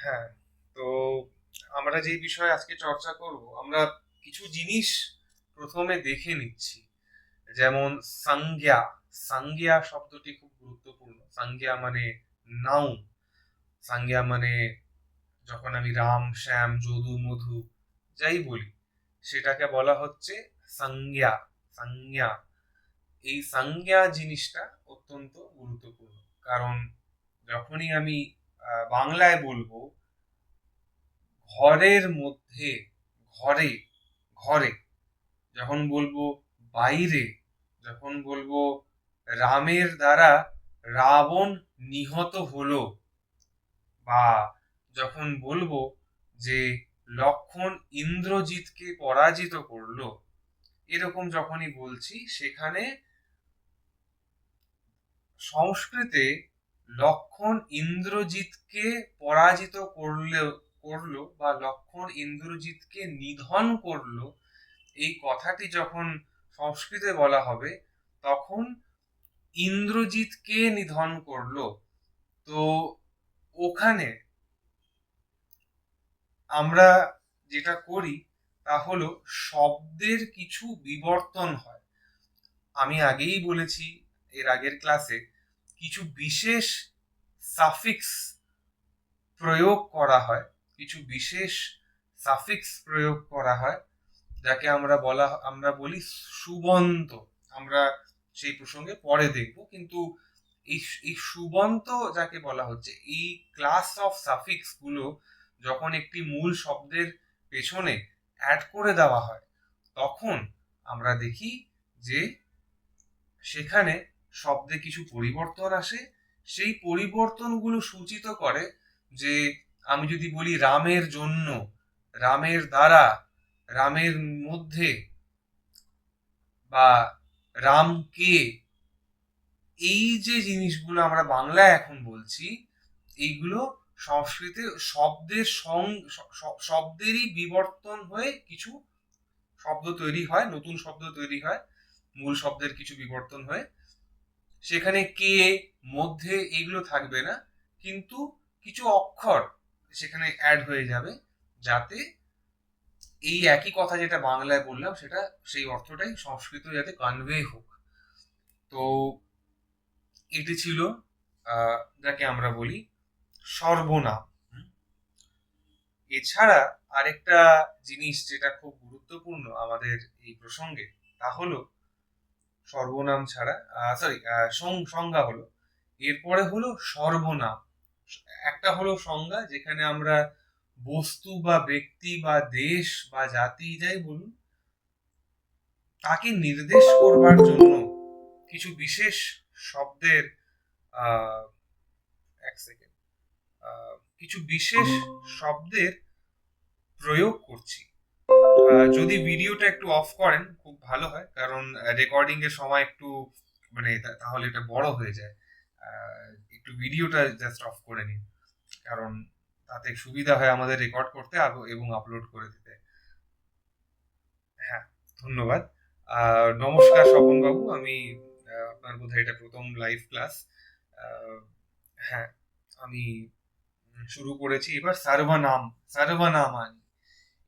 হ্যাঁ, তো আমরা যে বিষয়ে আজকে চর্চা করব, আমরা কিছু জিনিস প্রথমে দেখে নিচ্ছি। যেমন সংজ্ঞা। সংজ্ঞা শব্দটি খুব গুরুত্বপূর্ণ। সংজ্ঞা মানে নাউন। সংজ্ঞা মানে যখন আমি রাম, শ্যাম, যদু, মধু যাই বলি, সেটাকে বলা হচ্ছে সংজ্ঞা। সংজ্ঞা, এই সংজ্ঞা জিনিসটা অত্যন্ত গুরুত্বপূর্ণ। কারণ যখনই আমি বাংলায় বলবো ঘরের মধ্যে, ঘরে, ঘরে, যখন বলবো বাইরে, যখন বলবো রামের দ্বারা রাবণ নিহত হলো, বা যখন বলবো যে লক্ষণ ইন্দ্রজিৎকে পরাজিত করলো, এরকম যখনই বলছি, সেখানে সংস্কৃতে লক্ষণ ইন্দ্রজিৎকে পরাজিত করলো বা লক্ষণ ইন্দ্রজিৎকে নিধন করলো, এই কথাটি যখন সংস্কৃতে বলা হবে, তখন ইন্দ্রজিৎকে নিধন করলো। তো ওখানে আমরা যেটা করি তা হলো শব্দের কিছু বিবর্তন হয়। আমি আগেই বলেছি এর আগের ক্লাসে, কিছু বিশেষ সাফিক্স প্রয়োগ করা হয়, কিছু বিশেষ সাফিক্স প্রয়োগ করা হয়, যাকে আমরা বলি সুবন্ত। আমরা সেই প্রসঙ্গে পরে দেখব, কিন্তু এই এই সুবন্ত যাকে বলা হচ্ছে, এই ক্লাস অফ সাফিক্স গুলো যখন একটি মূল শব্দের পেছনে অ্যাড করে দেওয়া হয়, তখন আমরা দেখি যে সেখানে শব্দে কিছু পরিবর্তন আসে। সেই পরিবর্তনগুলো সূচিত করে যে আমি যদি বলি রামের জন্য, রামের দ্বারা, রামের মধ্যে, বা রামকে, এই যে জিনিসগুলো আমরা বাংলায় এখন বলছি, এইগুলো সংস্কৃতে শব্দেরই বিবর্তন হয়ে কিছু শব্দ তৈরি হয়, নতুন শব্দ তৈরি হয়, মূল শব্দের কিছু বিবর্তন হয়ে। সেখানে কে, মধ্যে এগুলো থাকবে না, কিন্তু কিছু অক্ষর সেখানে অ্যাড হয়ে যাবে, যাতে এই একই কথা যেটা বাংলায় বললাম সেটা, সেই অর্থটাই সংস্কৃত যাতে কনভে হোক। তো এটি ছিল যাকে আমরা বলি সর্বনাম। এছাড়া আরেকটা জিনিস যেটা খুব গুরুত্বপূর্ণ আমাদের এই প্রসঙ্গে, তা হলো সর্বনাম ছাড়া, সরি, সংজ্ঞা হলো, এরপরে হলো সর্বনাম। একটা হলো সংজ্ঞা, যেখানে আমরা বস্তু বা ব্যক্তি বা দেশ বা জাতি যাই বলুন, তাকে নির্দেশ করবার জন্য কিছু বিশেষ শব্দের, আহ এক সেকেন্ড, কিছু বিশেষ শব্দের প্রয়োগ করছি। যদি ভিডিওটা একটু অফ করেন খুব ভালো হয়, কারণ রেকর্ডিং এর সময় একটু মানে তাহলে এটা বড় হয়ে যায়। একটু ভিডিওটা জাস্ট অফ করে নিন, কারণ তাতে সুবিধা হয় আমাদের রেকর্ড করতে এবং আপলোড করে দিতে। হ্যাঁ, ধন্যবাদ। নমস্কার স্বপন বাবু, আমি আপনার বোধহয় এটা প্রথম লাইভ ক্লাস। হ্যাঁ, আমি শুরু করেছি এবার সর্বনাম। সর্বনাম আনি,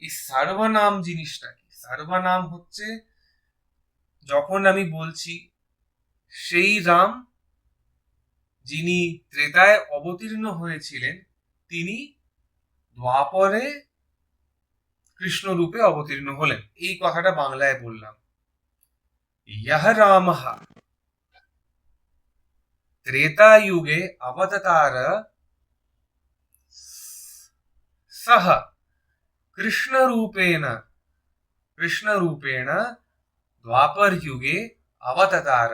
এই সর্বনাম জিনিসটা কি? সর্বনাম হচ্ছে যখন আমি বলছি সেই রাম যিনি ত্রেতায় অবতীর্ণ হয়েছিলেন, তিনি দ্বাপরে কৃষ্ণ রূপে অবতীর্ণ হলেন, এই কথাটা বাংলায় বললাম। ইহ রামঃ ত্রেতা যুগে অবতার সহ কৃষ্ণ রূপেণ, কৃষ্ণ রূপেণ দ্বাপর যুগে অবতার।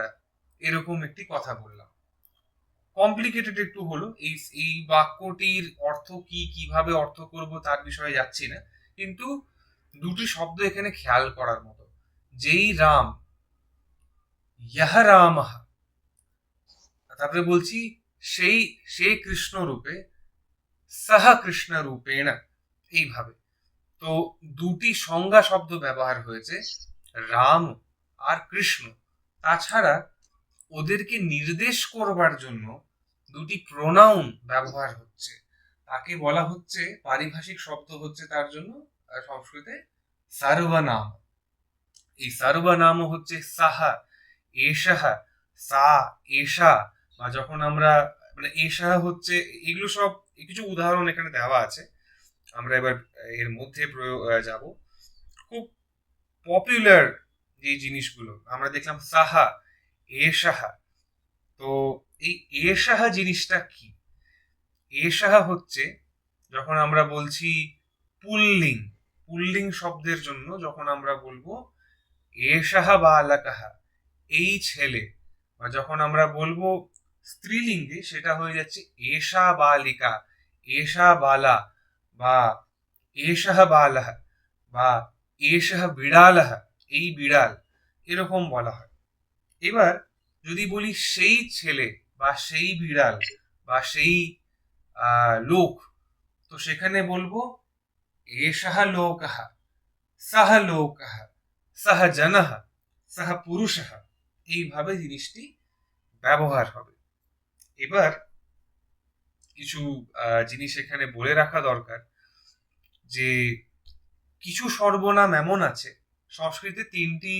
এরকম একটি কথা বললাম। কমপ্লিকেটেড একটু হলো, এই এই বাক্যটির অর্থ কি, কিভাবে অর্থ করব তার বিষয়ে যাচ্ছি না, কিন্তু দুটি শব্দ এখানে খেয়াল করার মতো। যেই রাম, ইহ রাম, তারপরে বলছি সেই, সে কৃষ্ণ রূপে, সহ কৃষ্ণ রূপেণ, এইভাবে। তো দুটি সংজ্ঞা শব্দ ব্যবহার হয়েছে, রাম আর কৃষ্ণ। তাছাড়া ওদেরকে নির্দেশ করবার জন্য দুটি প্রোনাউন ব্যবহার হচ্ছে। তাকে বলা হচ্ছে, পারিভাষিক শব্দ হচ্ছে তার জন্য সংস্কৃতে সর্বনাম। এই সর্বনাম হচ্ছে সাহা, এষাহ, সা, এষা, বা যখন আমরা মানে এষা হচ্ছে, এগুলো সব কিছু উদাহরণ এখানে দেওয়া আছে, আমরা এবার এর মধ্যে যাব। খুব পপুলার যে জিনিসগুলো আমরা দেখলাম সাহা, এষাহা। তো এই এষাহা জিনিসটা কি? এষাহা হচ্ছে যখন আমরা বলছি পুল্লিং, পুল্লিং শব্দের জন্য যখন আমরা বলবো এষাহা বালাকাহা, এই ছেলে, বা যখন আমরা বলবো স্ত্রীলিঙ্গে সেটা হয়ে যাচ্ছে এষা বালিকা, এষা বালা, বা এষাহ বালাহ, বা এষাহ বিড়ালহ, এই বিড়াল, এরকম বলা হয়। এবার যদি বলি সেই ছেলে বা সেই বিড়াল বা সেই লোক, তো সেখানে বলবো এষাহ লোকহ, সহ লোকহ, সহ জনহ, সহ পুরুষহ, এইভাবে জিনিসটি ব্যবহার হবে। এবার কিছু জিনিস এখানে বলে রাখা দরকার, যে কিছু সর্বনাম এমন আছে, সংস্কৃতে 3টি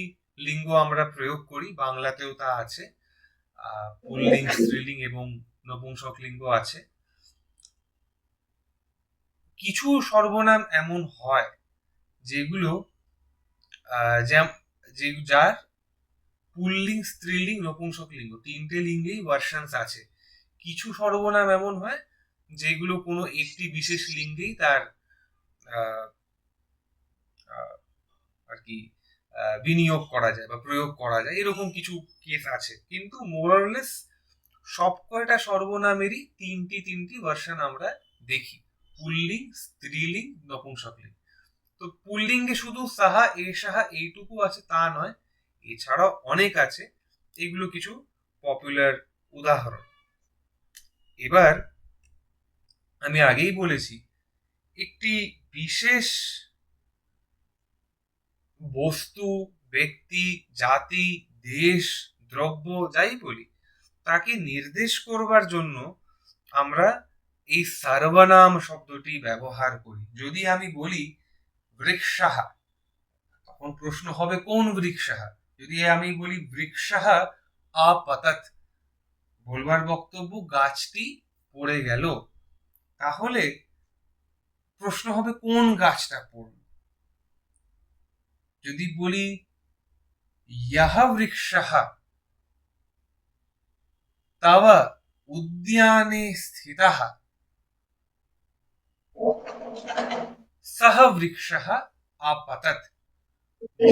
লিঙ্গ আমরা প্রয়োগ করি, বাংলাতেও তা আছে, পুল্লিং, স্ত্রীলিঙ্গ এবং নপুংসক লিঙ্গ আছে। কিছু সর্বনাম এমন হয় যেগুলো যার পুল্লিং, স্ত্রীলিঙ্গ, নপুংসক লিঙ্গ 3টে লিঙ্গেই ভার্সনস আছে। কিছু সর্বনাম এমন হয় যেগুলো কোনো একটি বিশেষ লিঙ্গেই তার আহ, আহ, আর কি বিনিয়োগ করা যায় বা প্রয়োগ করা যায়, এরকম কিছু কেস আছে। কিন্তু মোরারলেস সব কয়টা সর্বনামেরই তিনটি ভার্সন আমরা দেখি, পুল্লিং, স্ত্রীলিঙ্গ, নপুংসকলিঙ্গ। তো পুল্লিঙ্গে শুধু সাহা, এ সাহা এইটুকু আছে তা নয়, এছাড়াও অনেক আছে। এগুলো কিছু পপুলার উদাহরণ। এবার আমি আগেই বলেছি, একটি বিশেষ বস্তু, ব্যক্তি, জাতি, দেশ, দ্রব্য, যাই বলি, তাকে নির্দেশ করবার জন্য আমরা এই সর্বনাম শব্দটি ব্যবহার করি। যদি আমি বলি বৃক্ষাহা, তখন প্রশ্ন হবে কোন বৃক্ষাহা। যদি আমি বলি বৃক্ষাহা আপতত, বলবার বক্তব্য গাছটি পড়ে গেল, তাহলে প্রশ্ন হবে কোন গাছটা পড়ল। যদি বলি ইহ বৃক্ষাহ তব উদ্যানে স্থিতঃ সহ বৃক্ষঃ আপতত,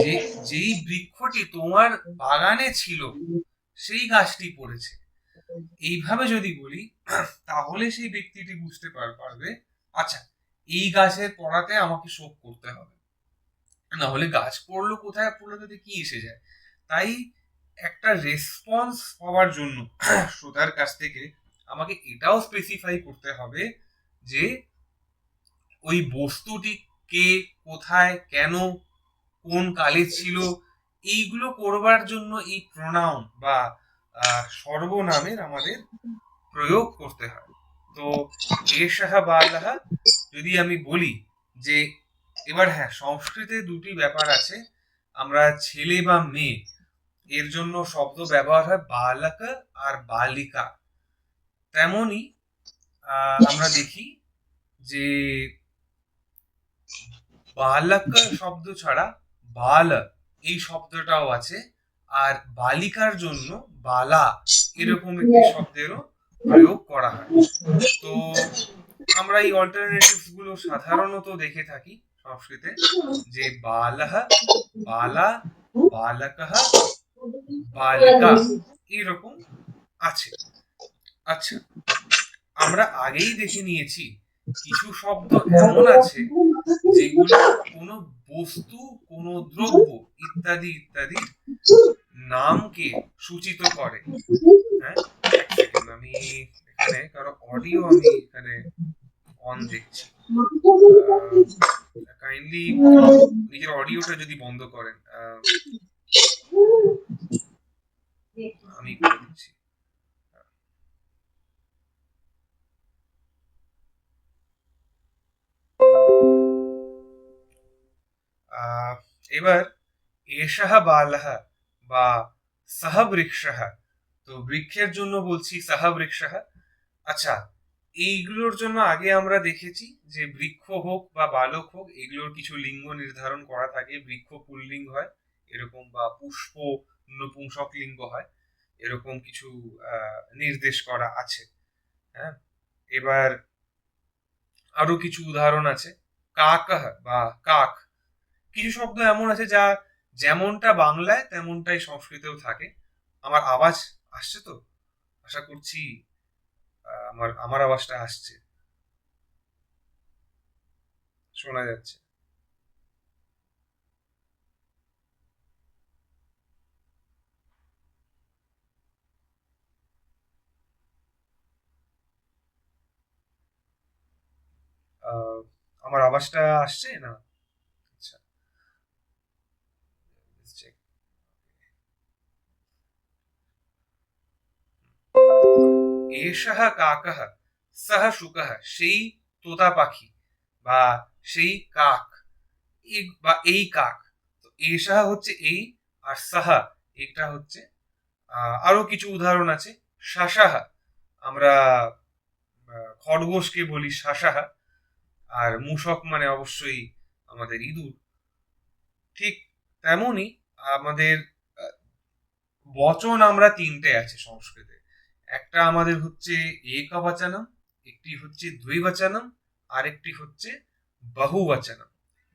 যে যেই বৃক্ষটি তোমার বাগানে ছিল সেই গাছটি পড়েছে। এইভাবে যদি বলি তাহলে সেই ব্যক্তিটি বুঝতে পারবে, আচ্ছা এই গাছের পড়াতে আমাকে শোক করতে হবে, না হলে গাছ পড়লো কোথায় পড়লো তাতে কি এসে যায়। তাই একটা রেসপন্স পাওয়ার জন্য শ্রোতার কাছ থেকে আমাকে এটাও স্পেসিফাই করতে হবে যে ওই বস্তুটি কে, কোথায়, কেন, কোন কালে ছিল। এইগুলো করবার জন্য এই প্রোনাউন বা সর্বনামের আমাদের প্রয়োগ করতে হয়। তো এষাহ বালাহ, যদি আমি বলি যে, এবার হ্যাঁ, সংস্কৃতে দুটি ব্যাপার আছে, আমরা ছেলে বা মেয়ে এর জন্য শব্দ ব্যবহার হয় বালাকা আর বালিকা। তেমনি আমরা দেখি যে বালাকা শব্দ ছাড়া বাল, এই শব্দটাও আছে, আর বালিকার জন্য বালা, এরকম একটি শব্দেরও প্রয়োগ করা হয়। তো আমরা এই অল্টারনেটিভস গুলো সাধারণত দেখে থাকি সংস্কৃতে, যে বালাহ, বালা, বালকহ, বালিকা, এরকম আছে। আচ্ছা, আমরা আগেই দেখে নিয়েছি কিছু শব্দ এমন আছে যেগুলো কোনো বস্তু, কোনো দ্রব্য ইত্যাদি ইত্যাদি নামকে সূচিত করে। হ্যাঁ, এক সেকেন্ড, আমি এখানে কারো অডিও আমি এখানে অন দেখছি, কাইন্ডলি নিজের অডিওটা যদি বন্ধ করেন, আমি করে দিচ্ছি। এবার এষাহ বালহ বা সহ বৃক্ষঃ, তো বৃক্ষের জন্য বলছি সহ বৃক্ষঃ। আচ্ছা, এইগুলোর জন্য আগে আমরা দেখেছি যে বৃক্ষ হোক বা বালক হোক, এগুলোর কিছু লিঙ্গ নির্ধারণ করা থাকে। বৃক্ষ পুল্লিঙ্গ হয় এরকম, বা পুষ্প নপুংসক লিঙ্গ হয় এরকম কিছু নির্দেশ করা আছে। হ্যাঁ, এবার আরো কিছু উদাহরণ আছে। কাক বা কাক, কিছু শব্দ এমন আছে যা যেমনটা বাংলায় তেমনটাই সংস্কৃতেও থাকে। আমার আওয়াজ আসছে তো? আশা করছি আমার আমার আওয়াজটা আসছে, শোনা যাচ্ছে। আহ, আমার আওয়াজটা আসছে না? আচ্ছা, let's check. এষः কাকः সহ শুকः, সেই তোতা পাখি বা সেই কাক, বা এই কাক। তো এষः হচ্ছে এই, আর সাহা এটা হচ্ছে। আরো কিছু উদাহরণ আছে। শাসাহা, আমরা খরগোশকে বলি শাসাহা, আর মূষক মানে অবশ্যই আমাদের ইঁদুর। ঠিক তেমনই আমাদের আহ, বচন আমরা তিনটে আছে সংস্কৃতে। একটা আমাদের হচ্ছে একবচনম, একটি হচ্ছে দ্বিবচনম, আরেকটি হচ্ছে বহুবচনম।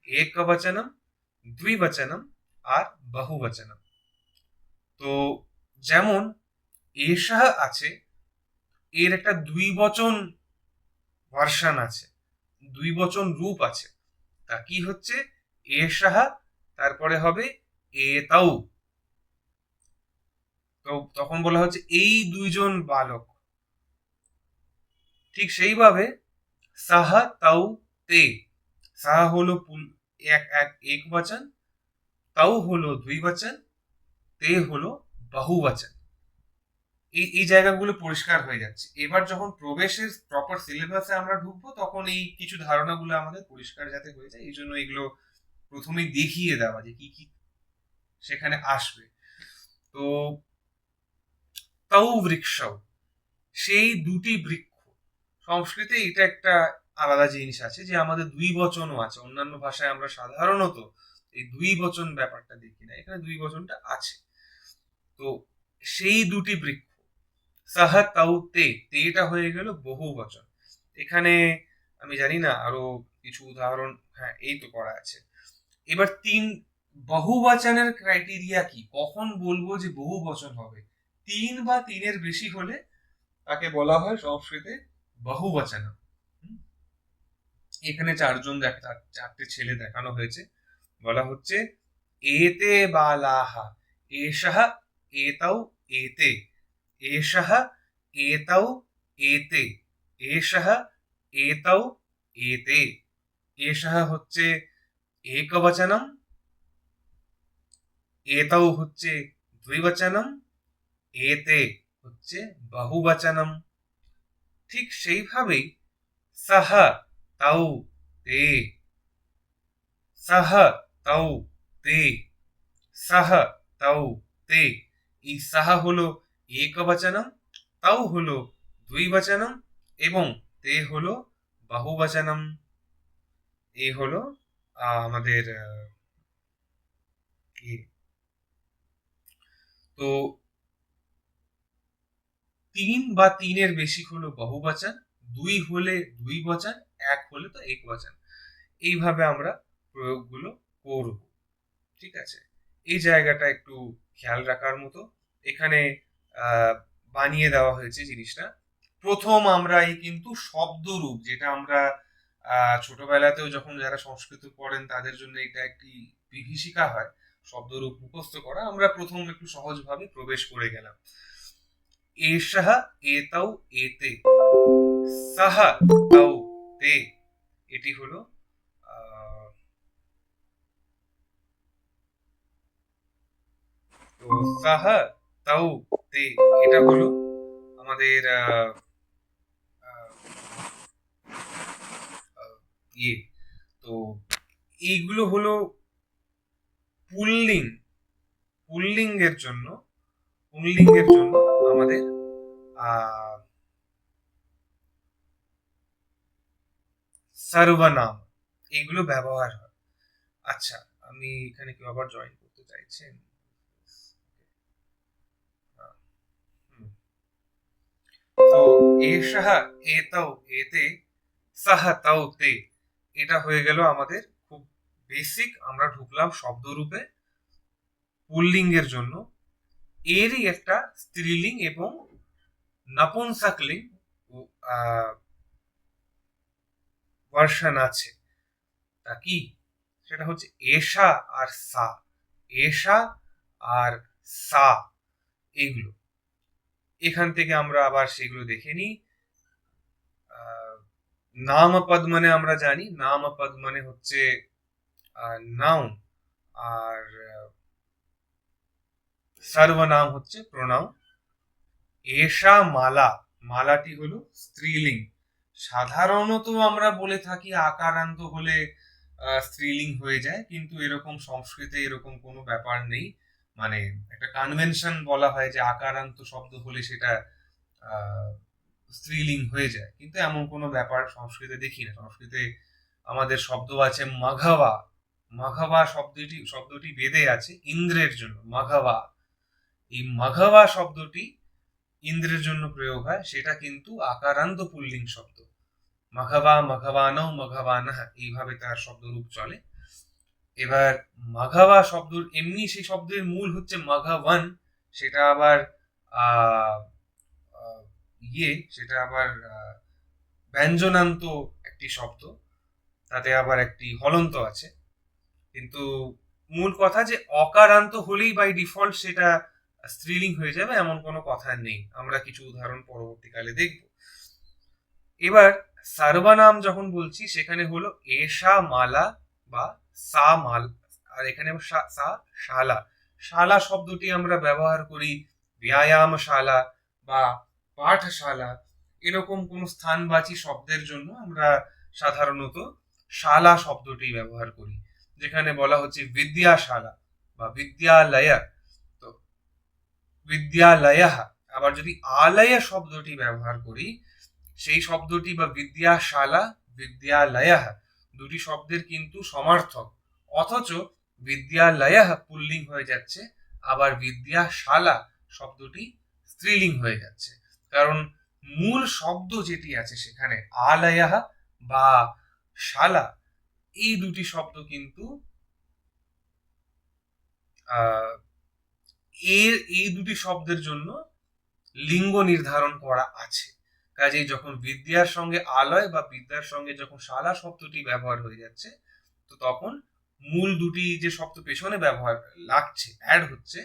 একবচনম, দ্বিবচনম আর বহুবচনম। তো যেমন এষা আছে, এর একটা দ্বিবচন ভার্সন আছে, দ্বিবচন রূপ আছে। তা কি হচ্ছে? এষাহ, তারপরে হবে এতাও। তো তখন বলা হচ্ছে এই দুইজন বালক। ঠিক সেইভাবে সাহা তাও তে, সাহা হলো এক এক এক বচন, তাও হলো দ্বিবচন, তে হলো বহুবচন। এই জায়গাগুলো পরিষ্কার হয়ে যাচ্ছে। এবার যখন প্রবেশের প্রপার সিলেবাসে আমরা ঢুকবো, তখন এই কিছু ধারণাগুলো আমাদের পরিষ্কার যাতে হয়ে যায়, এই জন্য এগুলো প্রথমেই দেখিয়ে দেওয়া যে কি কি সেখানে আসবে। তো তাও বৃক্ষ, সেই দুটি বৃক্ষ। সংস্কৃতে এটা একটা আলাদা জিনিস আছে যে আমাদের দুই বচনও আছে। অন্যান্য ভাষায় আমরা সাধারণত এই দুই বচন ব্যাপারটা দেখি না, এখানে দুই বচনটা আছে। তো সেই দুটি বৃক্ষ, সাহা তাও তে, তেটা হয়ে গেল বহু বচন। এখানে আমি জানি না আরো কিছু উদাহরণ, হ্যাঁ এই তো করা আছে। এবার বহুবচনের ক্রাইটেরিয়া কি, কখন বলবো যে বহু বচন হবে? তিন বা তিনের বেশি হলে তাকে বলা হয় সংস্কৃতে বহুবচন। এখানে চারটে ছেলে দেখানো হয়েছে। বলা হচ্ছে এতে বালাহা, এষাহ এতাও এতে, এষাহ এতাও এতে, এষাহ এতাও এতে। এষাহ হচ্ছে একবচনম, এতাও হচ্ছে দ্বিবচনম, এতে হচ্ছে বহুবচনম। ঠিক সেইভাবেই সাহা তাও তে, সাহ তাও তে, সাহ তাও তে। এই সাহা হলো একবচনম, তাও হলো দ্বিবচনম, এবং তে হলো বহুবচনম। এই হলো আমাদের ইয়ে। তো তিন বা তিনের বেশি হলো বহুবচন, দুই হলে দুই বচন, এক হলে তো এক বচন। এইভাবে আমরা প্রয়োগগুলো করব। ঠিক আছে, এই জায়গাটা একটু খেয়াল রাখার মতো। এখানে আহ, বানিয়ে দেওয়া হয়েছে জিনিসটা। প্রথম আমরা এই কিন্তু শব্দরূপ, যেটা আমরা ছোটবেলাতেও যখন যারা সংস্কৃত পড়েন তাদের জন্য এটা একটি বিভীষিকা হয় শব্দরূপ মুখস্থ করা। আমরা প্রথম একটু সহজভাবে প্রবেশ করে গেলাম। এষः এতৌ এতে, সহ তৌ তে, এটি হলো আহ, তো সহ তৌ তে, এটা হলো আমাদের ইয়ে। তো এইগুলো হলো পুল্লিঙ্গের জন্য আমাদের সর্বনাম এগুলো ব্যবহার হয়। আচ্ছা, আমি এখানে কেউ আবার জয়েন করতে চাইছেন? তো এষাহ এতৌ এতে সাহ তাও তে, এটা হয়ে গেল আমাদের খুব বেসিক। আমরা ঢুকলাম শব্দরূপে পুল্লিঙ্গের জন্য। এরই একটা স্ত্রীলিঙ্গ এবং নপুংসকলিঙ্গ ভার্সন আছে। তা কি? সেটা হচ্ছে এষা আর সা। এষা আর সা, এগুলো এখান থেকে আমরা আবার সেগুলো দেখে নিই। নামপদ মানে আমরা জানি, নামপদ মানে হচ্ছে নাউন, আর সর্বনাম হচ্ছে প্রোনাউন। এষা মালা, মালাটি হলো স্ত্রীলিঙ্গ। সাধারণত আমরা বলে থাকি আকারান্ত হলে স্ত্রীলিঙ্গ হয়ে যায়, কিন্তু এরকম সংস্কৃতে এরকম কোনো ব্যাপার নেই। মানে একটা কনভেনশন বলা হয় যে আকারান্ত শব্দ হলে সেটা স্ত্রীলিঙ্গ হয়ে যায়, কিন্তু এমন কোনো ব্যাপার সংস্কৃতে দেখি না। সংস্কৃতে আমাদের শব্দ আছে মাঘাবা। মাঘাবা শব্দটি বেদে আছে ইন্দ্রের জন্য, মাঘাবা। এই মাঘাবা শব্দটি ইন্দ্রের জন্য প্রয়োগ হয়, সেটা কিন্তু আকারান্ত পুল্লিঙ্গ শব্দ। মাঘাবা, মাঘাবানৌ, মাঘাবানাহ, এইভাবে তার শব্দরূপ চলে। এবার মাঘাবা শব্দ এমনি সেই শব্দের মূল হচ্ছে মাঘাওয়ান, সেটা আবার সেটা আবার ব্যঞ্জনান্ত একটি শব্দ, তাতে আবার একটি হলন্ত আছে। কিন্তু মূল কথা যে অকারান্ত হলেই বাই ডিফল্ট সেটা স্ত্রীলিঙ্গ হয়ে যাবে এমন কোনো কথা নেই। আমরা কিছু উদাহরণ পরবর্তীকালে দেখব। এবার সর্বনাম যখন বলছি সেখানে হলো এষা মালা বা সা মাল, আর এখানে সা শালা। শালা শব্দটি আমরা ব্যবহার করি ব্যায়ামশালা বা পাঠশালা, এরকম কোন স্থানবাচী শব্দের জন্য আমরা সাধারণত শালা শব্দটি ব্যবহার করি। যেখানে বলা হচ্ছে বিদ্যাশালা বা বিদ্যালয়, তো বিদ্যালয়। আবার যদি আলয় শব্দটি ব্যবহার করি, সেই শব্দটি বা বিদ্যাশালা, বিদ্যালয়, দুটি শব্দের কিন্তু সমার্থক, অথচ বিদ্যালয় পুল্লিঙ্গ হয়ে যাচ্ছে, আবার বিদ্যাশালা শব্দটি স্ত্রীলিঙ্গ হয়ে যাচ্ছে। কারণ মূল শব্দ যেটি আছে সেখানে আলয় বা শালা, এই দুটি শব্দ কিন্তু এই দুটি শব্দের জন্য লিঙ্গ নির্ধারণ করা আছে। কাজেই যখন বিদ্যার সঙ্গে আলয় বা বিদ্যার সঙ্গে যখন শালা শব্দটি ব্যবহার হয়ে যাচ্ছে, তো তখন মূল দুটি যে শব্দ পেছনে ব্যবহার লাগছে, অ্যাড হচ্ছে,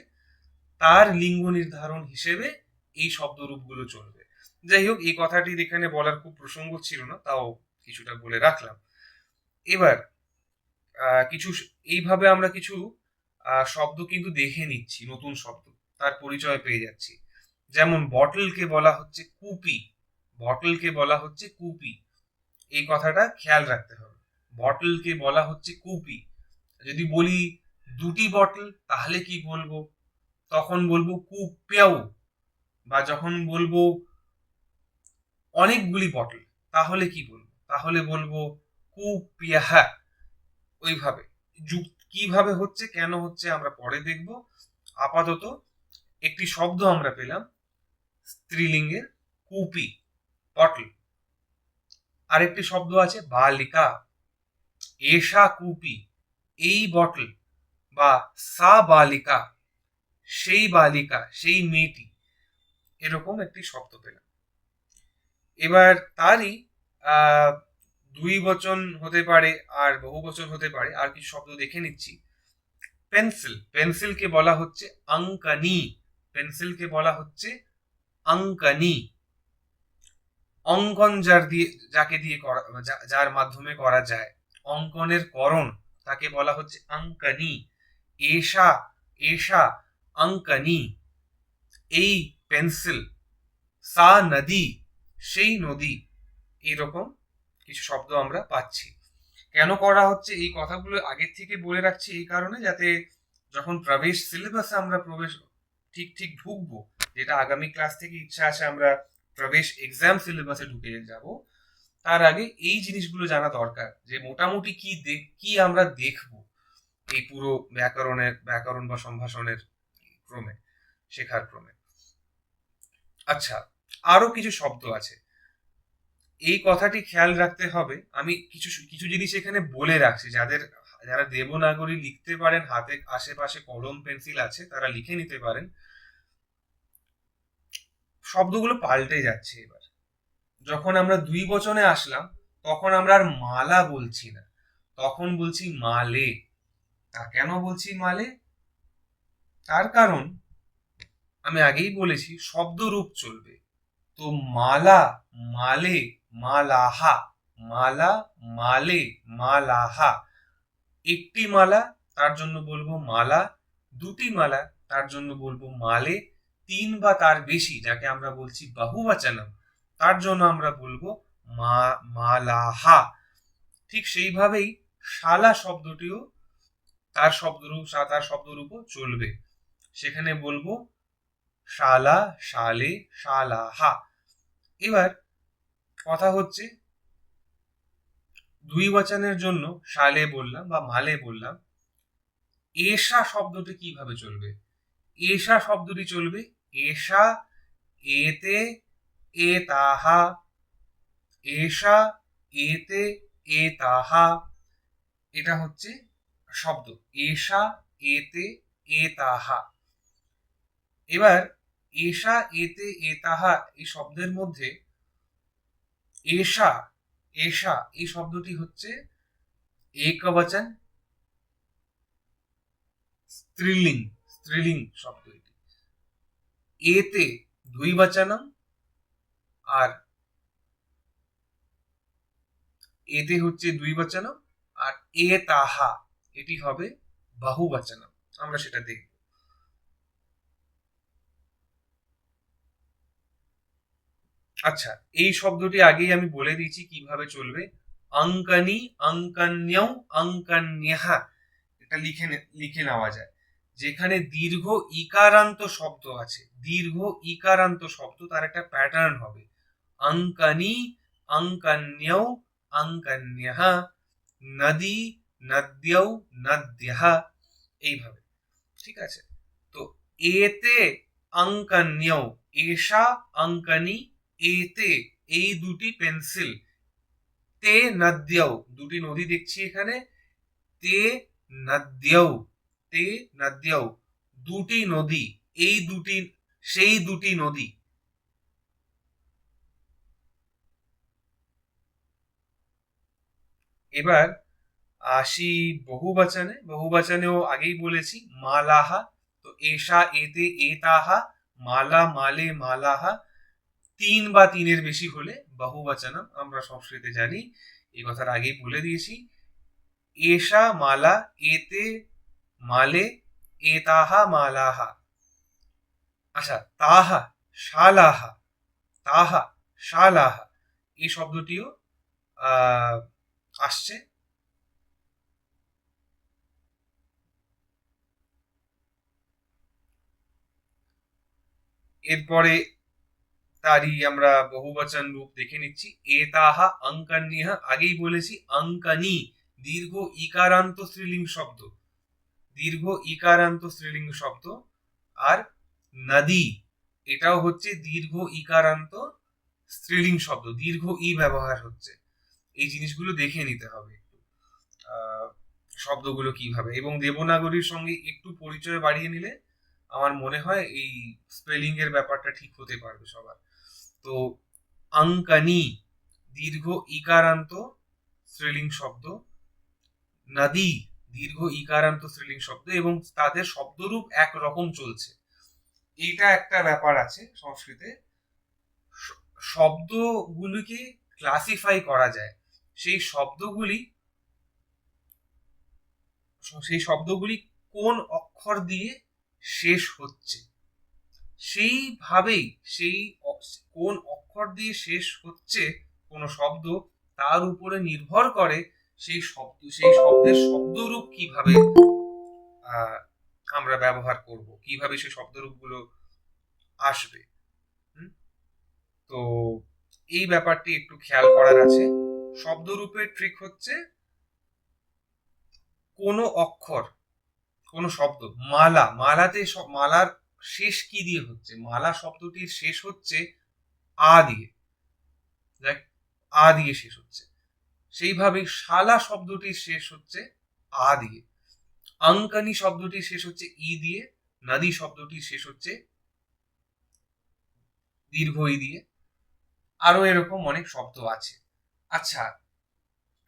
তার লিঙ্গ নির্ধারণ হিসেবে এই শব্দরূপগুলো চলবে। যাই হোক, এই কথাটি এখানে বলার খুব প্রসঙ্গ ছিল না, তাও কিছুটা বলে রাখলাম। এবার কিছু এইভাবে আমরা কিছু শব্দ কিন্তু দেখে নিচ্ছি, নতুন শব্দ, তার পরিচয় পেয়ে যাচ্ছি। যেমন বটলকে বলা হচ্ছে কুপি, বটলকে বলা হচ্ছে কুপি, এই কথাটা খেয়াল রাখতে হবে। বটলকে বলা হচ্ছে কুপি। যদি বলি দুটি বটল তাহলে কি বলবো? তখন বলবো কুপ্যাও। বা যখন বলবো অনেকগুলি বটল তাহলে কি বলবো? তাহলে বলবো কুপ্যাহা। ওইভাবে কিভাবে হচ্ছে, কেন হচ্ছে আমরা পরে দেখব। আপাতত একটি শব্দ আমরা পেলাম স্ত্রীলিঙ্গের, কুপি, বটল। আরেকটি শব্দ আছে বালিকা, এষা কুপি, এই বটল, বা সা বালিকা, সেই বালিকা, সেই মেয়েটি, এরকম একটি শব্দ পেলাম। এবার তারই দুই বচন হতে পারে আর বহু বচন হতে পারে। আর কিছু শব্দ দেখে নিচ্ছি। পেন্সিল, পেন্সিলকে বলা হচ্ছে অঙ্কনি, পেন্সিলকে বলা হচ্ছে অঙ্কনি। অঙ্কন যাকে দিয়ে করা, যার মাধ্যমে করা যায়, অঙ্কনের করণ, তাকে বলা হচ্ছে অঙ্কনি। এষা এষা অঙ্কনি, এই পেন্সিল। সা নদী, সেই নদী। এরকম কিছু শব্দ আমরা পাচ্ছি। কেন করা হচ্ছে এই কথাগুলো আগের থেকে বলে রাখছি এই কারণে, যাতে যখন প্রবেশ সিলেবাসে আমরা ঠিক ঢুকবো, যেটা আগামী ক্লাস থেকে ইচ্ছা আছে আমরা প্রবেশ এক্সাম সিলেবাসে ঢুকে যাব, তার আগে এই জিনিসগুলো জানা দরকার যে মোটামুটি কি আমরা দেখব এই পুরো ব্যাকরণ বা সম্ভাষণের ক্রমে, শেখার ক্রমে। আচ্ছা, আরো কিছু শব্দ আছে, এই কথাটি খেয়াল রাখতে হবে। আমি কিছু কিছু জিনিস এখানে বলে রাখছি, যারা দেবনাগরী লিখতে পারেন, হাতে আশেপাশে কলম পেন্সিল আছে, তারা লিখে নিতে পারেন। শব্দগুলো পাল্টে যাচ্ছে এবার। যখন আমরা দুই বচনে আসলাম, তখন আমরা আর মালা বলছি না, তখন বলছি মালে। তা কেন বলছি মালে? তার কারণ আমি আগেই বলেছি শব্দরূপ চলবে। তো মালা, মালে, মালাহা, মালা, মালে, মালাহা। একটি মালা, তার জন্য বলবো মালা। দুটি মালা, তার জন্য বলবো মালে। তিন বা তার বেশি, যাকে আমরা বলছি বহুবচনম, তার জন্য আমরা বলবো মালাহা। ঠিক সেইভাবেই শালা শব্দটিও তার শব্দরূপও চলবে। সেখানে বলবো শালা, শালে, শালাহা। এবার কথা হচ্ছে, দুই বচনের জন্য শালে বললাম বা মালে বললাম, এশা শব্দটি কিভাবে চলবে? এশা শব্দটি চলবে এশা, এতে, এ তাহা, এশা, এতে, এ তাহা। এটা হচ্ছে শব্দ এশা, এতে, এ তাহা। এবার এশা, এতে, এ তাহা এই শব্দের মধ্যে এশা, এশা এই শব্দটি হচ্ছে একবচন স্ত্রীলিঙ্গ শব্দ। এটি এতে দ্বিবচনম, আর এতে হচ্ছে দ্বিবচনম, আর এ তাহা এটি হবে বহুবচনম। আমরা সেটা দেখব। আচ্ছা, এই শব্দটি আগেই আমি বলে দিয়েছি কিভাবে চলবে। অঙ্কনি, অঙ্কন্যৌ, অঙ্কন্যহা। এটা লিখে নেওয়া যায়। যেখানে দীর্ঘ ইকারান্ত শব্দ আছে, দীর্ঘ ইকারান্ত শব্দ, তার একটা প্যাটার্ন হবে অঙ্কনি, অঙ্কন্যৌ, অঙ্কন্যহা, নদী, নদ্যৌ, নদ্যহা, এইভাবে। ঠিক আছে? তো এতে অঙ্কন্যৌ, এষা অঙ্কনি, এতে এই দুটি পেন্সিল, তে নদ্যৌ দুটি নদী দেখছি এখানে, তে নদ্যৌ, তে নদ্যৌ দুটি নদী, এই দুটি সেই দুটি নদী। এবার আসি বহুবচনে। বহুবচনেও আগেই বলেছি মালাহা। তো এশা, এতে, এ তাহা, মালা, মালে, মালাহা। তিন বা তিনের বেশি হলে বহুবচনম, আমরা সংস্কৃতে জানি, এই কথাটা আগেই বলে দিয়েছি। এশা মালা, এতে মালে, এ তাহা মালাহা। আচ্ছা, তাহা, শালাহা, তাহা, শালাহা এই শব্দটিও আসছে। এরপরে তারই আমরা বহুবচন রূপ দেখে নিচ্ছি। এ তাহা অঙ্কন্যা, আগেই বলেছি অঙ্কনি দীর্ঘ ইকারান্ত স্ত্রীলিঙ্গ শব্দ, দীর্ঘ ইকারান্ত স্ত্রীলিঙ্গ শব্দ। আর নদী, এটাও হচ্ছে দীর্ঘ ইকারান্ত স্ত্রীলিঙ্গ শব্দ, দীর্ঘ ই ব্যবহার হচ্ছে। এই জিনিসগুলো দেখে নিতে হবে শব্দগুলো কিভাবে, এবং দেবনাগরীর সঙ্গে একটু পরিচয় বাড়িয়ে নিলে আমার মনে হয় এই স্পেলিং এর ব্যাপারটা ঠিক হতে পারবে সবার। তো অঙ্কনি দীর্ঘ ইকারান্ত স্ত্রীলিঙ্গ শব্দ, নদী দীর্ঘ ইকারান্ত স্ত্রীলিঙ্গ শব্দ, এবং তাদের শব্দরূপ একরকম চলছে। এইটা একটা ব্যাপার আছে সংস্কৃতে, শব্দগুলিকে ক্লাসিফাই করা যায়। সেই শব্দগুলি কোন অক্ষর দিয়ে শেষ হচ্ছে, সেইভাবেই কোন অক্ষর দিয়ে শেষ হচ্ছে কোন শব্দ, তার উপরে নির্ভর করে সেই শব্দের শব্দরূপ কিভাবে আমরা ব্যবহার করব, কিভাবে সেই শব্দরূপগুলো আসবে। তো এই ব্যাপারটি একটু খেয়াল করার আছে। শব্দরূপের ট্রিক হচ্ছে কোনো অক্ষর, কোনো শব্দ, মালাতে মালার শেষ কি দিয়ে হচ্ছে, মালা শব্দটির শেষ হচ্ছে আ দিয়ে, দেখ আ দিয়ে শেষ হচ্ছে। সেইভাবে শালা শব্দটির শেষ হচ্ছে আ দিয়ে, অঙ্কনি শব্দটির শেষ হচ্ছে ই দিয়ে, নদী শব্দটির শেষ হচ্ছে দীর্ঘ ই দিয়ে। আরো এরকম অনেক শব্দ আছে। আচ্ছা,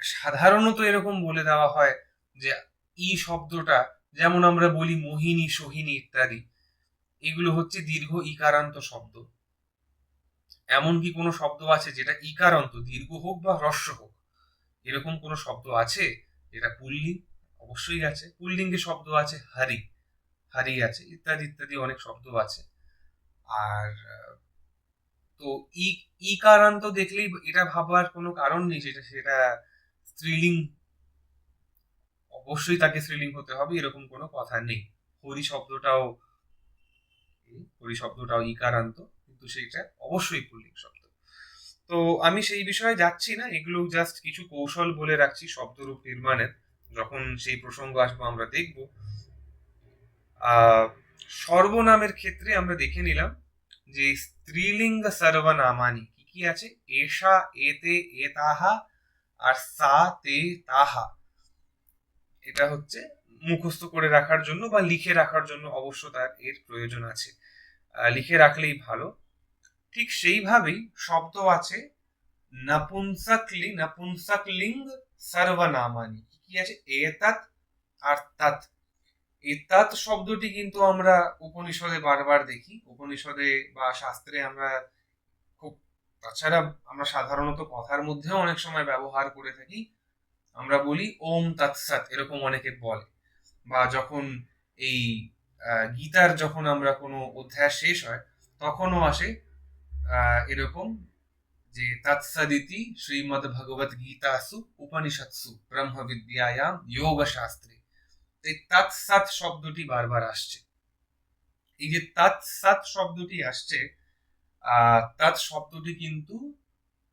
সাধারণত এরকম বলে দেওয়া হয় যে ই শব্দটা, যেমন আমরা বলি মোহিনী, সোহিনী ইত্যাদি, এগুলো হচ্ছে দীর্ঘ ইকারান্ত শব্দ। এমনকি কোনো শব্দ আছে যেটা ইকারান্ত, দীর্ঘ হোক বা হ্রস্ব হোক, এরকম কোনো শব্দ আছে যেটা পুল্লিঙ্গ? অবশ্যই আছে। পুল্লিঙ্গে শব্দ আছে হারি, হারি আছে, ইত্যাদি ইত্যাদি অনেক শব্দ আছে। আর তো ইকারান্ত দেখলেই এটা ভাবার কোনো কারণ নেই যেটা সেটা স্ত্রীলিঙ্গ, অবশ্যই তাকে স্ত্রীলিঙ্গ হতে হবে এরকম কোনো কথা নেই। হরি শব্দটাও, হরি শব্দটাও ইকারান্ত, কিন্তু সেইটা অবশ্যই পুল্লিঙ্গ শব্দ। তো আমি সেই বিষয়ে যাচ্ছি না, এগুলো জাস্ট কিছু কৌশল বলে রাখছি শব্দরূপ নির্মাণের, যখন সেই প্রসঙ্গ আসবো আমরা দেখব। সর্বনামের ক্ষেত্রে আমরা দেখে নিলাম যে স্ত্রীলিঙ্গ সর্বনামানি কি কি আছে, এষা, এতে, এতাহা, আর সা, তে, তাহা। এটা হচ্ছে মুখস্থ করে রাখার জন্য বা লিখে রাখার জন্য অবশ্য তার এর প্রয়োজন আছে, লিখে রাখলেই ভালো। ঠিক সেইভাবেই শব্দ আছে নপুংসকলিঙ্গ সর্বনামানি, কি আছে, এতাত আর তাত। এই তাত শব্দটি কিন্তু আমরা উপনিষদে বারবার দেখি, উপনিষদে বা শাস্ত্রে আমরা খুব, তাছাড়া আমরা সাধারণত কথার মধ্যেও অনেক সময় ব্যবহার করে থাকি। আমরা বলি ওম তৎসৎ, এরকম অনেকে বলে। বা যখন এই গীতার যখন আমরা কোনো অধ্যায় শেষ হয় তখনও আসে এরকম যে তৎসদিতি শ্রীমদ্ ভগবত গীতাসু উপনিষৎসু ব্রহ্ম বিদ্যায়াম যোগ শাস্ত্রে। এই তৎসৎ শব্দটি বারবার আসছে। এই যে তৎসৎ শব্দটি আসছে, তৎ শব্দটি কিন্তু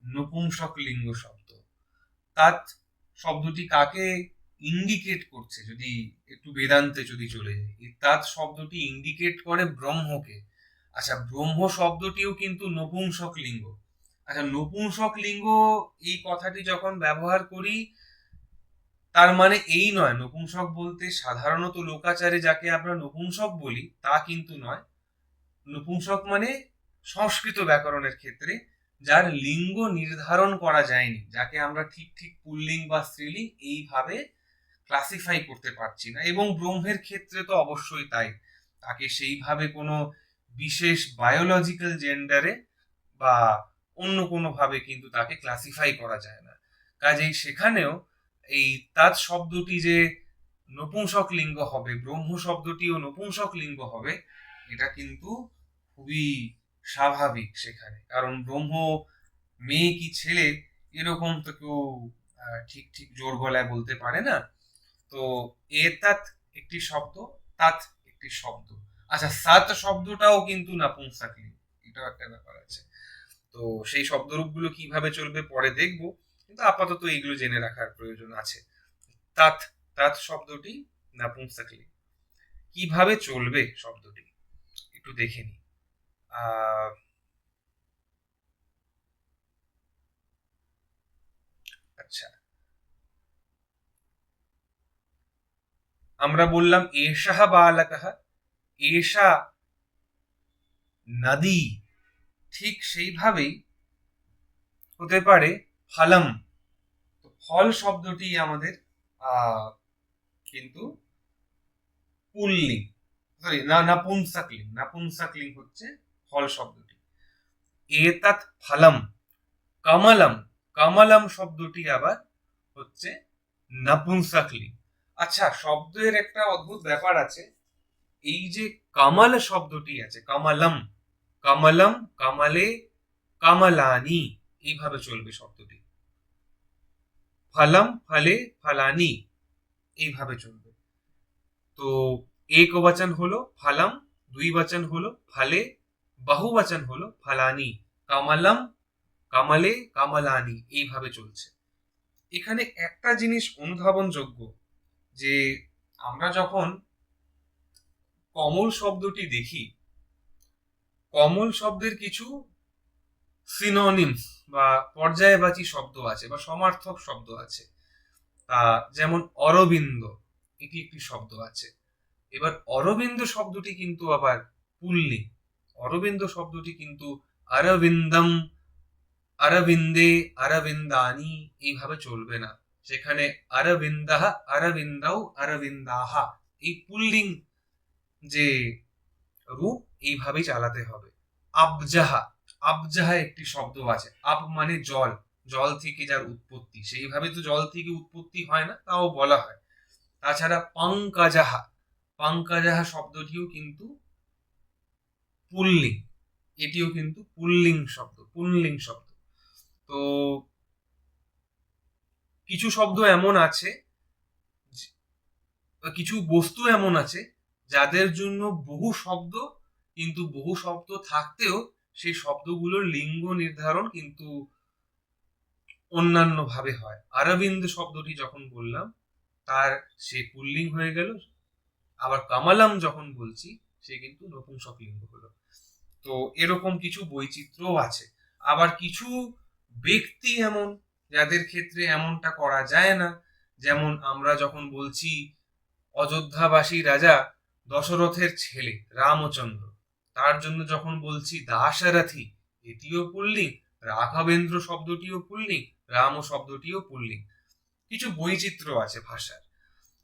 নপুংসক লিঙ্গ শব্দ। তৎ শব্দটি কাকে ইন্ডিকেট করছে, যদি একটু বেদান্তে যদি চলে যাই, এই তৎ শব্দটি ইন্ডিকেট করে ব্রহ্মকে। আচ্ছা, ব্রহ্ম শব্দটিও কিন্তু নপুংসক লিঙ্গ। আচ্ছা, নপুংসক লিঙ্গ এই কথাটি যখন ব্যবহার করি, তার মানে এই নয় নপুংসক বলতে সাধারণত লোকাচারে যাকে আমরা নপুংসক বলি তা কিন্তু নয়। নপুংসক মানে সংস্কৃত ব্যাকরণের ক্ষেত্রে যার লিঙ্গ নির্ধারণ করা যায়নি, যাকে আমরা ঠিক ঠিক পুল্লিঙ্গ বা স্ত্রীলিঙ্গ এইভাবে ক্লাসিফাই করতে পারছি না। এবং ব্রহ্মের ক্ষেত্রে তো অবশ্যই তাই, তাকে সেইভাবে কোনো বিশেষ বায়োলজিক্যাল জেন্ডারে বা অন্য কোনো ভাবে কিন্তু তাকে ক্লাসিফাই করা যায় না। কাজেই সেখানেও এই তাৎ শব্দটি যে নপুংসক লিঙ্গ হবে, ব্রহ্ম শব্দটিও নপুংসক লিঙ্গ হবে, এটা কিন্তু খুবই স্বাভাবিক সেখানে। কারণ ব্রহ্ম মেয়ে কি ছেলে এরকম তো কেউ ঠিক ঠিক জোর গলায় বলতে পারে না। তো এতাত একটি শব্দ, তাত একটি শব্দ। আচ্ছা, সাত শব্দটাও কিন্তু নপুংসক লিঙ্গ, এটাও একটা ব্যাপার আছে। তো সেই শব্দরূপগুলো কিভাবে চলবে পরে দেখবো, কিন্তু আপাতত এইগুলো জেনে রাখার প্রয়োজন আছে। তাত, তাত শব্দটি নপুংসক লিঙ্গ। কিভাবে চলবে শব্দটি একটু দেখে নি। আচ্ছা, আমরা বললাম এষাহ বালকঃ, এষা নদী, ঠিক সেইভাবেই হতে পারে ফলম। তো ফল শব্দটি আমাদের কিন্তু পুল্লিঙ্গ, সরি না, নপুংসকলিঙ্গ, নপুংসকলিঙ্গ হচ্ছে ফল শব্দটি। এতৎ ফলম। কমলম, কমলম শব্দটি আবার হচ্ছে নপুংসকলিঙ্গ। আচ্ছা, শব্দের একটা অদ্ভুত ব্যাপার আছে। এই যে কমল শব্দটি আছে, কমলম, কমলম, কমলে, কমলানি, এইভাবে চলবে শব্দটি। ফলম, ফলে, ফলানি, এইভাবে চলবে। তো এক বচন হলো ফলম, দুই বচন হলো ফলে, বহুবচন হলো ফলানি, কমলম, কমলে, কমলানি, এইভাবে চলছে। এখানে একটা জিনিস অনুধাবনযোগ্য যে আমরা যখন কমল শব্দটি দেখি, কমল শব্দের কিছু সিনোনিমস বা পর্যায়বাচী শব্দ আছে বা সমার্থক শব্দ আছে। যেমন অরবিন্দ, এটি একটি শব্দ আছে। এবার অরবিন্দ শব্দটি কিন্তু আবার পুল্লিং। অরবিন্দ শব্দটি কিন্তু অরবিন্দম, অরবিন্দে, অরবিন্দানি এইভাবে চলবে না। সেখানে অরবিন্দাহ, অরবিন্দাও, অরবিন্দাহা, এই পুল্লিং যে রূপ এইভাবেই চালাতে হবে। আবজাহা, আবজাহা একটি শব্দ আছে। আব মানে জল, জল থেকে যার উৎপত্তি, সেইভাবে তো জল থেকে উৎপত্তি হয় না, তাও বলা হয়। তাছাড়া পঙ্কজাহা, পঙ্কজাহা শব্দটিও কিন্তু পুল্লিং, এটিও কিন্তু পুল্লিং শব্দ, পুল্লিং শব্দ। তো কিছু শব্দ এমন আছে, কিছু বস্তু এমন আছে যাদের জন্য বহু শব্দ, কিন্তু বহু শব্দ থাকতেও সেই শব্দগুলোর লিঙ্গ নির্ধারণ কিন্তু অন্যান্য ভাবে হয়। অরবিন্দ শব্দটি যখন বললাম তার সে পুল্লিং হয়ে গেল, আবার কমলম যখন বলছি সে কিন্তু নপুংসক লিঙ্গ হলো। তো এরকম কিছু বৈচিত্র্য আছে। আবার কিছু ব্যক্তি এমন যাদের ক্ষেত্রে এমনটা করা যায় না, যেমন আমরা যখন বলছি অযোধ্যাবাসী রাজা দশরথের ছেলে রামচন্দ্র, তার জন্য যখন বলছি দাশরথী, এটিও পুল্লিং, রাঘবেন্দ্র শব্দটিও পুল্লিং, রাম শব্দটিও পুল্লিং। কিছু বৈচিত্র্য আছে ভাষার,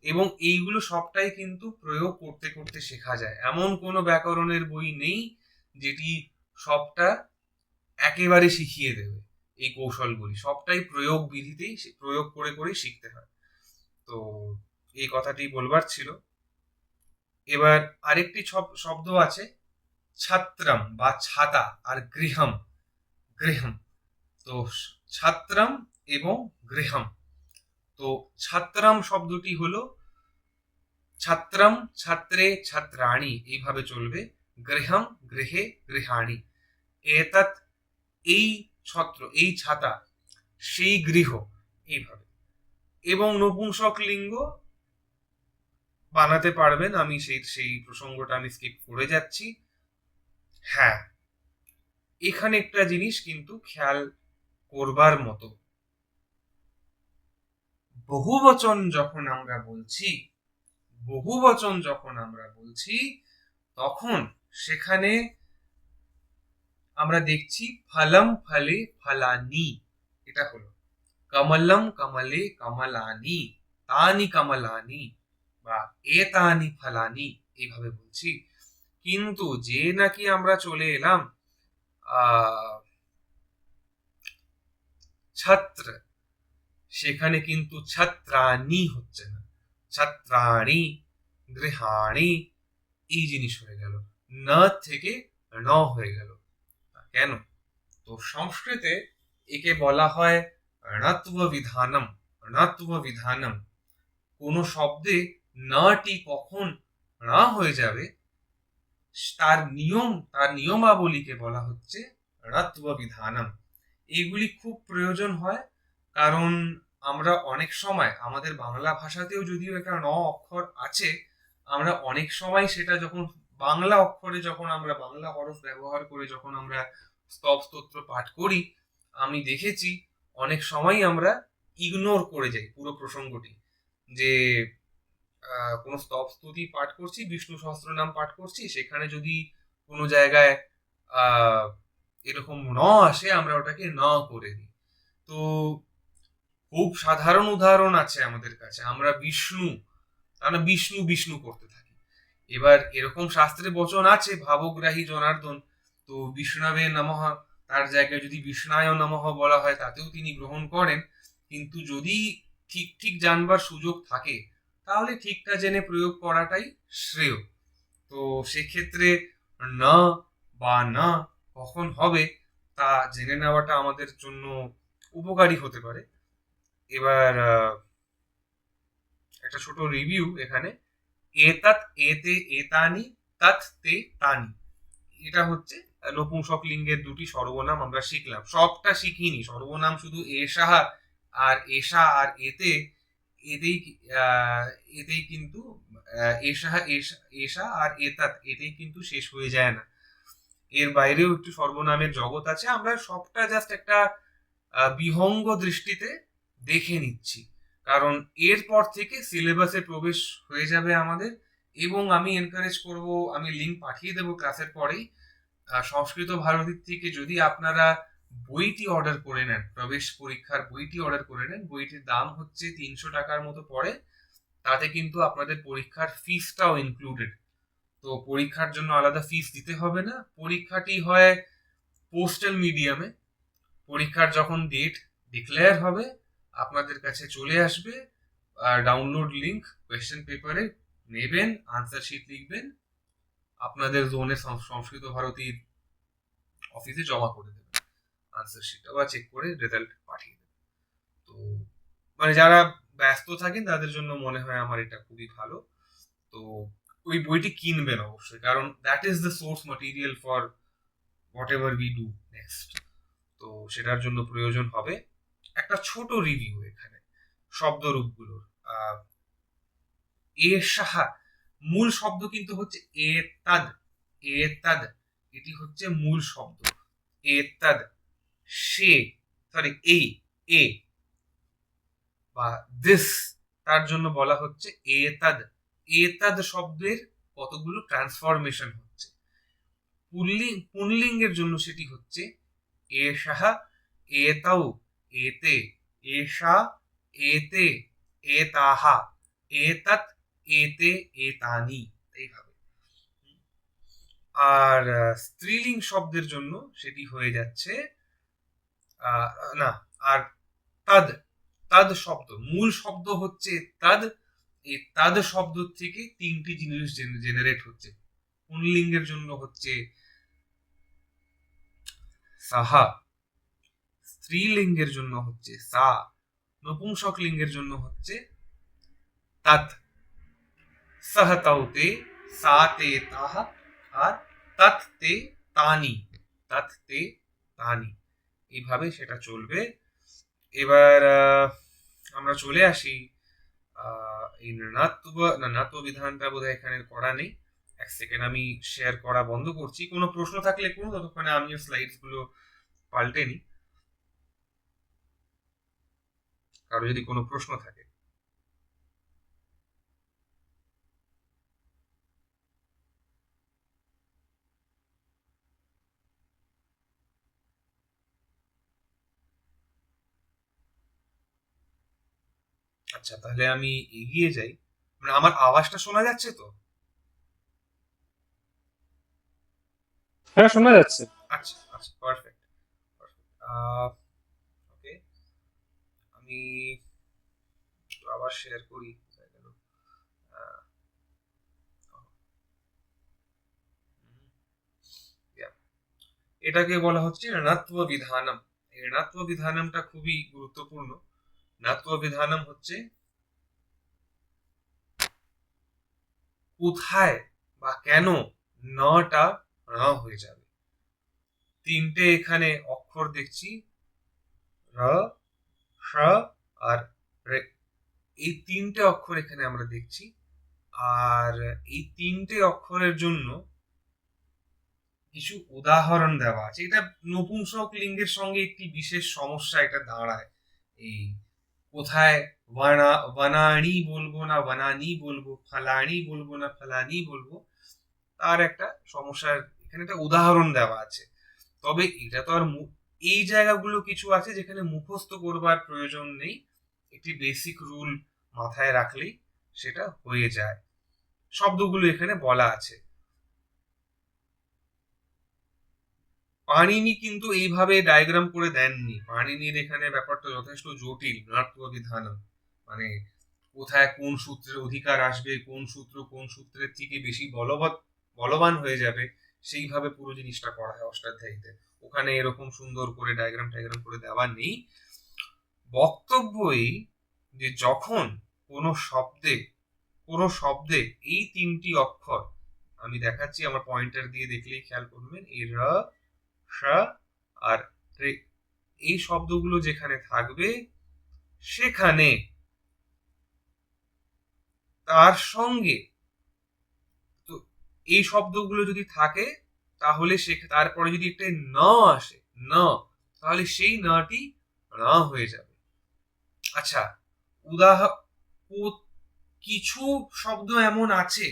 এবং এইগুলো সবটাই কিন্তু প্রয়োগ করতে করতে শেখা যায়। এমন কোনো ব্যাকরণের বই নেই যেটি সবটা একেবারে শিখিয়ে দেবে। এই কৌশলগুলি সবটাই প্রয়োগ বিধিতেই, প্রয়োগ করে করেই শিখতে হয়। তো এই কথাটি বলবার ছিল। এবার আরেকটি শব্দ আছে ছাত্রম বা ছাতা, আর গৃহম, গৃহম। তো ছাত্রম এবং গৃহম। তো ছাত্রম শব্দটি হলো ছাত্রম, ছাত্রে, ছাত্রাণী এইভাবে চলবে। গৃহম, গৃহে, গৃহাণী। এতৎ, এই ছত্র, এই ছাতা, সেই গৃহ, এইভাবে। এবং নপুংসক লিঙ্গ বানাতে পারবেন, আমি সেই প্রসঙ্গটা আমি স্কিপ করে যাচ্ছি। হ্যাঁ, এখানে একটা জিনিস কিন্তু খেয়াল করবার মতো, বহুবচন যখন আমরা বলছি, বহুবচন যখন আমরা বলছি তখন সেখানে আমরা দেখছি ফলম, ফলে, ফলানি, এটা হলো কমলম, কমলে, কমলানি, তানি কমলানি বা এতানি ফলানি, এইভাবে বলছি। কিন্তু যে নাকি আমরা চলে এলাম ছাত্র, সেখানে কিন্তু ছাত্রানি হচ্ছে না, ছাত্রাণী, গৃহাণী, এই জিনিস হয়ে গেল, ন থেকে ন হয়ে গেল। কেন? তো সংস্কৃতে একে বলা হয় ণত্ব বিধানম, ণত্ব বিধানম। কোন শব্দে নটি কখন না হয়ে যাবে তার নিয়ম, তার নিয়মাবলীকে বলা হচ্ছে ণত্ব বিধানম। এইগুলি খুব প্রয়োজন হয়, কারণ আমরা অনেক সময় আমাদের বাংলা ভাষাতেও যদিও একটা ন অক্ষর আছে, আমরা অনেক সময় সেটা যখন বাংলা অক্ষরে, যখন আমরা বাংলা হরফ ব্যবহার করে যখন আমরা স্তব স্তোত্র পাঠ করি, আমি দেখেছি অনেক সময় আমরা ইগনোর করে যাই পুরো প্রসঙ্গটি। যে কোনো স্তব স্তুতি পাঠ করছি, বিষ্ণু সহস্রনাম পাঠ করছি, সেখানে যদি কোনো জায়গায় এরকম ন আসে, আমরা ওটাকে ন করে দিই। তো খুব সাধারণ উদাহরণ আছে আমাদের কাছে, আমরা বিষ্ণু, আমরা বিষ্ণু বিষ্ণু করতে থাকি। এবার এরকম শাস্ত্রে বচন আছে ভাবগ্রাহী জনার্দন, তো বিষ্ণবে নমঃ তার জায়গায় যদি বিষ্ণায় নমঃ বলা হয় তাতেও তিনি গ্রহণ করেন। কিন্তু যদি ঠিক ঠিক জানবার সুযোগ থাকে তাহলে ঠিকটা জেনে প্রয়োগ করাটাই শ্রেয়। তো সেক্ষেত্রে না বা না কখন হবে তা জেনে নেওয়াটা আমাদের জন্য উপকারী হতে পারে। এবার একটা ছোট রিভিউ এখানে, এতৎ এতে এতানি তৎ তে তানি, এটা হচ্ছে নপুংসক লিঙ্গের দুটি সর্বনাম আমরা শিখলাম। সবটা শিখিনি, সর্বনাম শুধু এষা আর এষা আর এতে, এতেই এতেই কিন্তু এষা এষা এষা আর এতাত এতেই কিন্তু শেষ হয়ে যায় না। এর বাইরেও একটু সর্বনামের জগৎ আছে, আমরা সবটা জাস্ট একটা বিহঙ্গ দৃষ্টিতে দেখে নিচ্ছি, কারণ এরপর থেকে সিলেবাসে প্রবেশ হয়ে যাবে আমাদের। এবং আমি এনকারেজ করব, আমি লিঙ্ক পাঠিয়ে দেবো ক্লাসের পরেই, সংস্কৃত ভারতীর থেকে যদি আপনারা বইটি অর্ডার করে নেন, প্রবেশ পরীক্ষার বইটি অর্ডার করে নেন, বইটির দাম হচ্ছে 300 টাকার মতো পড়ে। তাতে কিন্তু আপনাদের পরীক্ষার ফিসটাও ইনক্লুডেড, তো পরীক্ষার জন্য আলাদা ফিস দিতে হবে না। পরীক্ষাটি হয় পোস্টাল মিডিয়ামে, পরীক্ষার যখন ডেট ডিক্লেয়ার হবে আপনাদের কাছে চলে আসবে ডাউনলোড লিঙ্ক, কোয়েশ্চেন পেপারে নেবেন, আনসার শিট লিখবেন, আপনাদের জোনে সংস্কৃত ভারতীর অফিসে জমা করে দেবেন আনসার শিটটা, বা চেক করে রেজাল্ট পাঠিয়ে দেবেন। তো মানে যারা ব্যস্ত থাকেন তাদের জন্য মনে হয় আমার এটা খুবই ভালো। তো ওই বইটি কিনবেন অবশ্যই, কারণ that is the source material for what ever we do next. তো সেটার জন্য প্রয়োজন হবে একটা ছোট রিভিউ এখানে শব্দরূপগুলোর। এ সাহা মূল শব্দ কিন্তু হচ্ছে এতাদ, এতাদ এটি হচ্ছে মূল শব্দ। এতাদ সে, সরি এই, এ বা দিস, তার জন্য বলা হচ্ছে এতাদ। এতাদ শব্দের কতগুলো ট্রান্সফরমেশন হচ্ছে। পুল্লিঙ্গের জন্য সেটি হচ্ছে এষাহা, এতাউ, এতে, এষা, এতে, এতাহা, এতৎ, এতে, এতানি, এইভাবে। আর স্ত্রীলিঙ্গ শব্দের জন্য সেটি হয়ে যাচ্ছে না, আর তাদ, তাদ শব্দ, মূল শব্দ হচ্ছে তাদ, এই তাদ শব্দ থেকে তিনটি জিনিস জেনারেট হচ্ছে। পুল্লিঙ্গের জন্য হচ্ছে সাহা, স্ত্রীলিঙ্গের জন্য হচ্ছে সা, নপুংসক লিঙ্গের জন্য হচ্ছে তাত। সহ তাউতে, সা তে তাহা, আর তৎ তে তানি, তৎ তে তানি, এইভাবে সেটা চলবে। এবার আমরা চলে আসি এই নাত্ব বিধানটা বোধহয় এখানে করা নেই। এক সেকেন্ড আমি শেয়ার করা বন্ধ করছি, কোনো প্রশ্ন থাকলে করুন, ততক্ষণে আমিও স্লাইডস গুলো পাল্টে নিই, কারো যদি কোনো প্রশ্ন থাকে। আচ্ছা, তাহলে আমি এগিয়ে যাই। মানে আমার আওয়াজটা শোনা যাচ্ছে তো? হ্যাঁ, শোনা যাচ্ছে। আচ্ছা আচ্ছা, পারফেক্ট। ওকে, আমি একটু আবার শেয়ার করি। আহ, yeah, এটাকে বলা হচ্ছে ঋণাত্ব বিধানম। এই ঋণাত্ব বিধানমটা খুবই গুরুত্বপূর্ণ। ঋণাত্ব বিধানম হচ্ছে কোথায় বা কেন নটা র হয়ে যাবে। তিনটে এখানে অক্ষর দেখছি, র, স আর রে, এই তিনটে অক্ষর এখানে আমরা দেখছি। আর এই তিনটে অক্ষরের জন্য কিছু উদাহরণ দেওয়া আছে। এটা নপুংসক লিঙ্গের সঙ্গে একটি বিশেষ সমস্যা এটা দাঁড়ায়। এই কোথায় বানানি বলবো না বানানি বলবো, ফালানি বলবো না ফালানি বলবো, তার একটা সমস্যার এখানে একটা উদাহরণ দেওয়া আছে। তবে এটা তো আর এই জায়গাগুলো কিছু আছে যেখানে মুখস্থ করবার প্রয়োজন নেই, একটি বেসিক রুল মাথায় রাখলেই সেটা হয়ে যায়। শব্দগুলো এখানে বলা আছে। পাণিনি কিন্তু এইভাবে ডায়াগ্রাম করে দেননি, পাণিনির এখানে ব্যাপারটা যথেষ্ট জটিল। বিধানম মানে কোথায় কোন সূত্রের অধিকার আসবে, কোন সূত্র কোন সূত্রের থেকে বেশি বলবান হয়ে যাবে, সেইভাবে পুরো জিনিসটা করা হয় অষ্টাধ্যায়ীতে। ওখানে এরকম সুন্দর করে ডায়াগ্রাম করে দেওয়া নেই। বক্তব্য এই যে যখন কোনো শব্দে কোনো শব্দে এই তিনটি অক্ষর, আমি দেখাচ্ছি আমার পয়েন্টার দিয়ে দেখলেই খেয়াল করবেন, এই র, স আর রে, এই শব্দগুলো যেখানে থাকবে সেখানে তার সঙ্গে, তো এই শব্দগুলো যদি থাকে তাহলে সে তারপরে যদি একটা ন আসে, ন, তাহলে সেই নটি র হয়ে যাবে। আচ্ছা, উদাহরণ, কিছু শব্দ এমন আছে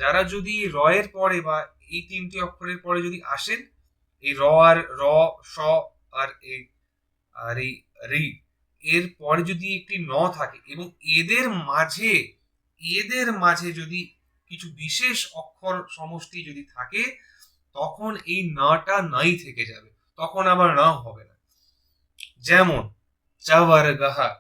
যারা যদি র এর পরে বা এই তিনটি অক্ষরের পরে যদি আসেন, এই র আর র, স আর এই রি, এর পরে যদি একটি ন থাকে এবং এদের মাঝে যদি কিছু বিশেষ অক্ষর সমষ্টি যদি থাকে, তখন এই নাটা নাই থেকে যাবে, তখন আবার না হবে না। যেমন চাওয়ারগাহা,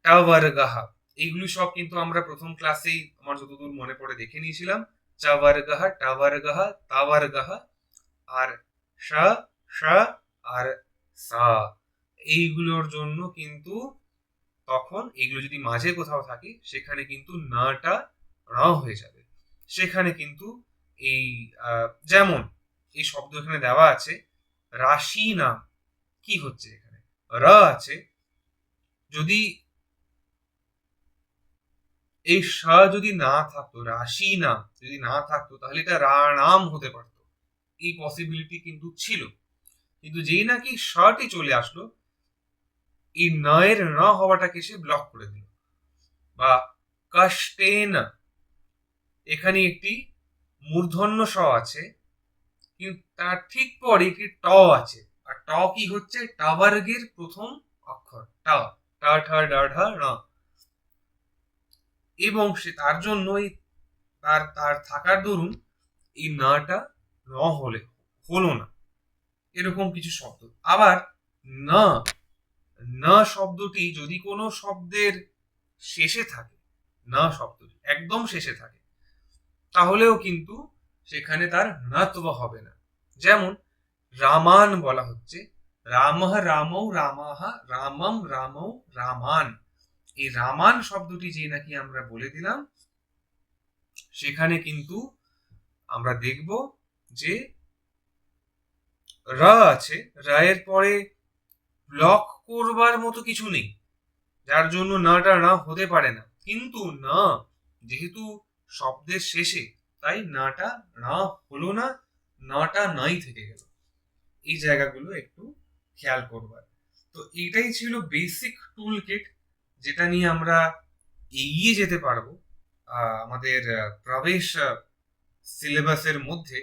টাওয়ারগাহা, এইগুলি সব কিন্তু আমরা প্রথম ক্লাসেই আমার যতদূর মনে পড়ে দেখে নিয়েছিলাম। চাওয়ারগাহা, টাওয়ারগাহা, তাওয়ারগাহা, আর স, স আর সা, এইগুলোর জন্য কিন্তু তখন এগুলো যদি মাঝে কোথাও থাকে সেখানে কিন্তু নাটা র হয়ে যাবে। সেখানে কিন্তু এই যেমন এই শব্দ এখানে দেওয়া আছে রাশি নাম, কি হচ্ছে এখানে র আছে, যদি এই স যদি না থাকতো, রাশি নাম যদি না থাকতো, তাহলে এটা রা নাম হতে পারতো, এই পসিবিলিটি কিন্তু ছিল। কিন্তু যেই নাকি শটি চলে আসলো, এই নয়ের ন হওয়াটাকে সে ব্লক করে দিল। বা কাস্টেন, এখানে একটি মূর্ধন্য স আছে, কিন্তু তার ঠিক পরে একটি ট আছে, আর ট কি হচ্ছে, টাবর্গের প্রথম অক্ষর টা, টা ঠা ডা ঢা র, এবং সে তার জন্যই তার তার থাকার দরুন এই নাটা ন হলো না, এরকম কিছু শব্দ। আবার না, না শব্দটি যদি কোনো শব্দের শেষে থাকে, না শব্দটি একদম শেষে থাকে, তাহলেও কিন্তু সেখানে তার নাত্ব হবে না। যেমন রামান বলা হচ্ছে, রামহ রামৌ রামাহা, রামম রামৌ রামান, এই রামান শব্দটি যে নাকি আমরা বলে দিলাম, সেখানে কিন্তু আমরা দেখব যে র আছে, রায়ের পরে ব্লক করবার মতো কিছু নেই, যার জন্য নাটা না হতে পারে না। কিন্তু না, যেহেতু শব্দের শেষে, তাই নাটা না হলো না, নাটা নাই থেকে গেল। এই জায়গাগুলো একটু খেয়াল করবার। তো এটাই ছিল বেসিক টুল কিট, যেটা নিয়ে আমরা এগিয়ে যেতে পারবো আমাদের প্রবেশ সিলেবাসের মধ্যে।